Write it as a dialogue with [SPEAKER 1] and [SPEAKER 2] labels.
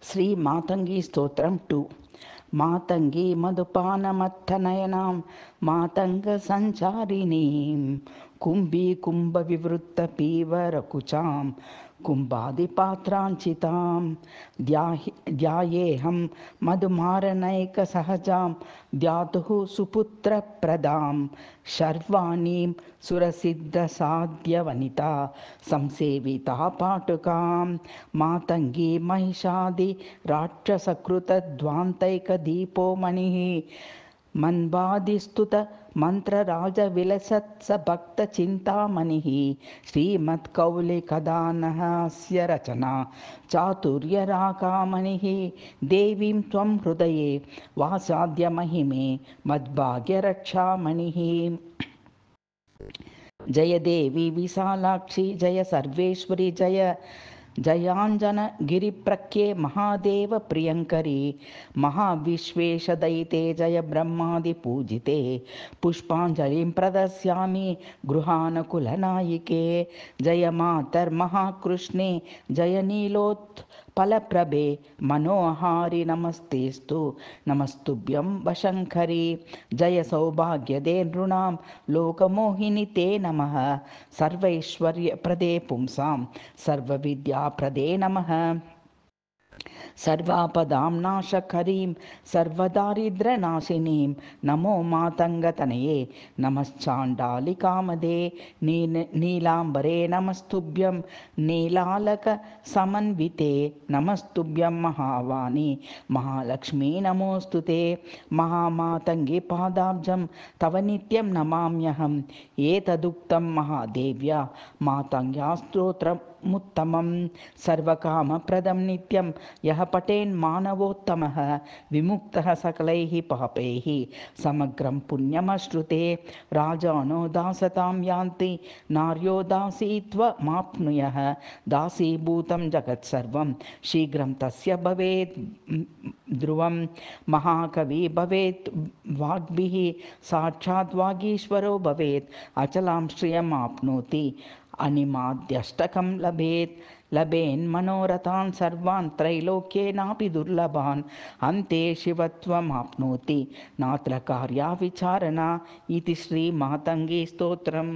[SPEAKER 1] శ్రీ మాతంగి స్తోత్రం 2. మాతంగి మధుపానమత్తనయనాం మాతంగ సంచారిణీం కుంభీ కుంభ వివృత్త పీవరకుచాం కుంభాదిపాత్రాంచితాం ధ్యాయేహం మధుమారణైక సహజాం ధ్యాతుః సుపుత్రప్రదాం శర్వాణీం సురసిద్ధసాధ్యవనితా సంసేవితా పాటుకాం మాతంగీ మహిషాది రాక్షసకృతధ్వాంతైకదీపో మణిః మన్వాదిస్తుత మంత్రరాజవిలసత్స భక్తచింతామణిః శ్రీమత్కౌలికదానహస్య రచనా చాతుర్యరాకామణిః దేవీం త్వం హృదయే వాసాద్య మహిమే మద్భాగ్యరక్షామణిః. జయ దేవి విశాలాక్షి జయ సర్వేశ్వరి జయ జయాంజనగిరిప్రఖ్యే మహాదేవ ప్రియంకరి మహావిశ్వేశదయితే జయ బ్రహ్మాదిపూజితే పుష్పాంజలిం ప్రదస్యామి గృహానుకులనాయికే జయ మాతర్మహాకృష్ణే జయ నీలోత్పలప్రభే మనోహారి నమస్తేస్తు నమస్తుభ్యం వశంకరి జయ సౌభాగ్యదే నృణాం లోకమోహిని తే నమః సర్వైశ్వర్యప్రదే పుంసాం సర్వవిద్యాప్రదే నమః సర్వాపదాం నాశకరీం సర్వదారిద్ర్యనాశినీం నమో మాతంగతనయే నమశ్చాండాలికామదే నీలాంబరే నమస్తుభ్యం నీలాలక సమన్వితే నమస్తుభ్యం మహావాణి మహాలక్ష్మీ నమోస్తుతే మహామాతంగి పాదాబ్జం తవ నిత్యం నమామ్యహం ఏతదుక్తం మహాదేవ్యా మాతంగ్యా స్తోత్రముత్తమం సర్వకామప్రదం నిత్యం యః పఠేన్మానవోత్తమః విముక్తః సకలైః పాపైః సమగ్రం పుణ్యమశ్నుతే రాజానో దాసతాం యాంతి నార్యో దాసీత్వమాప్నుయః దాసీభూతం జగత్సర్వం శీఘ్రం తస్య భవేత్ ధ్రువం మహాకవి భవేత్ వాగ్భిః సాక్షాత్ వాగీశ్వరో భవేత్ అచలాం శ్రియమాప్నోతి అనిమాద్యష్టకం లభేన్మనోరథాన్ సర్వాన్ త్రైలోక్యేనాపి దుర్లభాన్ అంతే శివత్వమాప్నోతి నాత్ర కార్యా విచారణ ఇది శ్రీ మాతంగి స్తోత్రం.